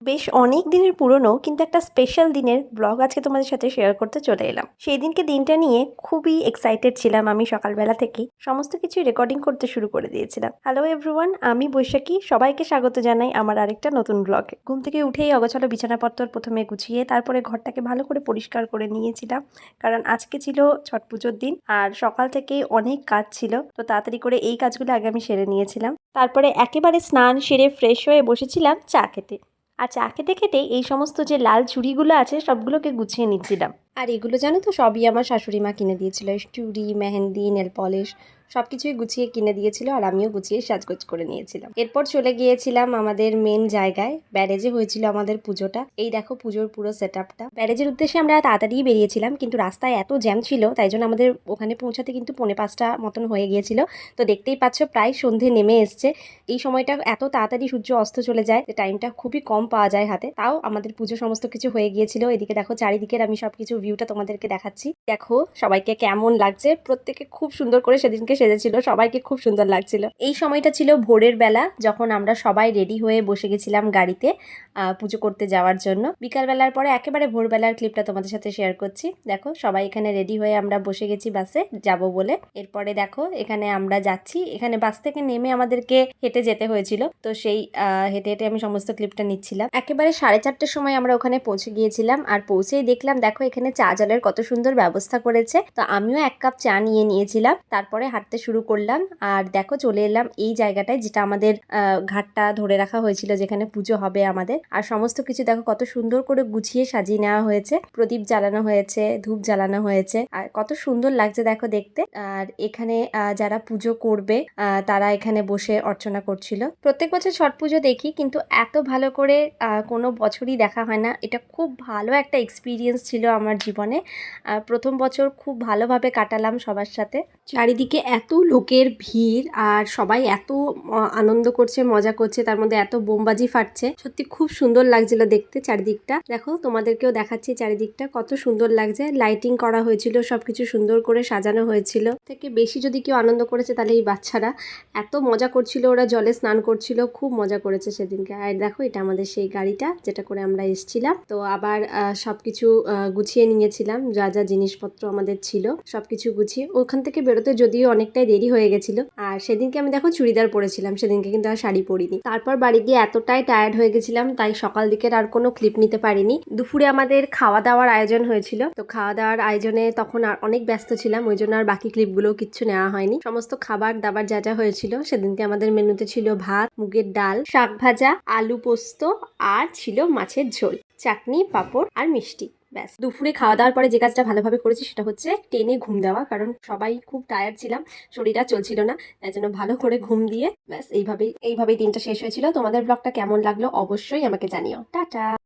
বেশ অনেক দিনের পুরনো কিন্তু একটা স্পেশাল দিনের ব্লগ আজকে তোমাদের সাথে শেয়ার করতে চলে এলাম। সেই দিনকে দিনটা নিয়ে খুবই এক্সাইটেড ছিলাম। আমি সকালবেলা থেকেই সমস্ত কিছু রেকর্ডিং করতে শুরু করে দিয়েছিলাম। হ্যালো এভরিওয়ান, আমি বৈশাখী, সবাইকে স্বাগত জানাই আমার আরেকটা নতুন ব্লগে। ঘুম থেকে উঠেই অগোছালো বিছানাপত্র প্রথমে গুছিয়ে তারপরে ঘরটাকে ভালো করে পরিষ্কার করে নিয়েছিলাম, কারণ আজকে ছিল ছট পুজোর দিন আর সকাল থেকেই অনেক কাজ ছিল। তো তাড়াতাড়ি করে এই কাজগুলো আগে আমি সেরে নিয়েছিলাম। তারপরে একেবারে স্নান সেরে ফ্রেশ হয়ে বসেছিলাম চা খেতে। আর চা খেতে খেতে এই সমস্ত যে লাল চুড়িগুলো আছে সবগুলোকে গুছিয়ে নিচ্ছিলাম। আর এগুলো জানো তো সবই আমার শাশুড়ি মা কিনে দিয়েছিল। চুড়ি, মেহেন্দি, নেল পলিশ সব কিছুই গুছিয়ে কিনে দিয়েছিল আর আমিও গুছিয়ে সাজগোজ করে নিয়েছিলাম। এরপর চলে গিয়েছিলাম আমাদের মেন জায়গায়। ব্যারেজে হয়েছিল আমাদের পুজোটা। এই দেখো পুজোর পুরো সেট আপটা। ব্যারেজের উদ্দেশ্যে আমরা তাড়াতাড়ি বেরিয়েছিলাম, কিন্তু রাস্তায় এত জ্যাম ছিল তাই জন্য আমাদের ওখানে পৌঁছাতে কিন্তু 4:45 মতন হয়ে গিয়েছিল। তো দেখতেই পাচ্ছ প্রায় সন্ধে নেমে এসছে। এই সময়টা এত তাড়াতাড়ি সূর্য অস্ত চলে যায় যে টাইমটা খুবই কম পাওয়া যায় হাতে। তাও আমাদের পুজো সমস্ত কিছু হয়ে গিয়েছিল। এদিকে দেখো চারিদিকের আমি সবকিছু ভিউটা তোমাদেরকে দেখাচ্ছি। দেখো সবাইকে কেমন লাগছে, প্রত্যেকে খুব সুন্দর করে সেদিনকে সেজেছিল, সবাইকে খুব সুন্দর লাগছিল। এই সময়টা ছিল ভোরের বেলা, যখন আমরা সবাই রেডি হয়ে বসে গেছিলাম গাড়িতে পুজো করতে যাওয়ার জন্য। বিকালবেলার পরে একেবারে ভোরবেলার ক্লিপটা তোমাদের সাথে শেয়ার করছি। দেখো সবাই এখানে রেডি হয়ে আমরা বসে গেছি বাসে যাব বলে। এরপরে দেখো এখানে আমরা যাচ্ছি। এখানে বাস থেকে নেমে আমাদেরকে হেঁটে যেতে হয়েছিল, তো সেই হেঁটে হেঁটে আমি সমস্ত ক্লিপটা নিচ্ছিলাম। একেবারে 4:30টার সময় আমরা ওখানে পৌঁছে গিয়েছিলাম আর পৌঁছেই দেখলাম দেখো এখানে চা জলের কত সুন্দর ব্যবস্থা করেছে। তো আমিও 1 কাপ চা নিয়ে নিয়েছিলাম। তারপরে হাঁটতে শুরু করলাম আর দেখো চলে এলাম এই জায়গাটায়, যেটা আমাদের ঘাটটা ধরে রাখা হয়েছিল, যেখানে পুজো হবে আমাদের। আর সমস্ত কিছু দেখো কত সুন্দর করে গুছিয়ে সাজিয়ে নেওয়া হয়েছে। প্রদীপ জ্বালানো হয়েছে, ধূপ জ্বালানো হয়েছে আর কত সুন্দর লাগছে দেখো দেখতে। আর এখানে যারা পুজো করবে তারা এখানে বসে অর্চনা করছিল। প্রত্যেক বছর ছট পুজো দেখি, কিন্তু এত ভালো করে কোনো বছরই দেখা হয় না। এটা খুব ভালো একটা এক্সপিরিয়েন্স ছিল আমার জীবনে। প্রথম বছর খুব ভালোভাবে কাটালাম সবার সাথে। চারিদিকে এত লোকের ভিড় আর সবাই এত আনন্দ করছে, মজা করছে, তার মধ্যে এত বোমবাজি ফাটছে। সত্যি খুব সুন্দর লাগছিল দেখতে চারিদিকটা। দেখো তোমাদেরকেও দেখাচ্ছি চারিদিকটা কত সুন্দর লাগছে। লাইটিং করা হয়েছিল, সবকিছু সুন্দর করে সাজানো হয়েছিল। থেকে বেশি যদি কেউ আনন্দ করেছে তাহলে এই বাচ্চারা। এত মজা করছিল, ওরা জলে স্নান করছিল, খুব মজা করেছে সেদিনকে। আর দেখো এটা আমাদের সেই গাড়িটা যেটা করে আমরা এসেছিলাম। তো আবার সবকিছু গুছিয়ে নিয়েছিলাম, যা যা জিনিসপত্র আমাদের ছিল সবকিছু গুছিয়ে। ওখান থেকে বেরোতে যদিও অনেকটাই দেরি হয়ে গেছিল। আর সেদিনকে আমি দেখো চুড়িদার পরেছিলাম, সেদিনকে কিন্তু আর শাড়ি পরিনি। তারপর বাড়ি গিয়ে এতটাই টায়ার্ড হয়ে গেছিলাম তাই সকাল দিকের আর কোনো ক্লিপ নিতে পারিনি। দুপুরে আমাদের খাওয়া দাওয়ার আয়োজন হয়েছিল, তো খাওয়া দাওয়ার আয়োজনে তখন আর অনেক ব্যস্ত ছিলাম, ওই জন্য আর বাকি ক্লিপগুলো কিচ্ছু নেওয়া হয়নি। সমস্ত খাবার দাবার যা যা হয়েছিল সেদিনকে আমাদের মেনুতে ছিল ভাত, মুগের ডাল, শাক ভাজা, আলু পোস্ত আর ছিল মাছের ঝোল, চাটনি, পাঁপড় আর মিষ্টি। ব্যাস। দুপুরে খাওয়া দাওয়ার পরে যে কাজটা ভালোভাবে করেছি সেটা হচ্ছে টেনে ঘুম দেওয়া, কারণ সবাই খুব টায়ার্ড ছিলাম, শরীর আর চলছিল না, তাই জন্য ভালো করে ঘুম দিয়ে ব্যাস এইভাবেই দিনটা শেষ হয়েছিল। তোমাদের ব্লগটা কেমন লাগলো অবশ্যই আমাকে জানিও। টাটা।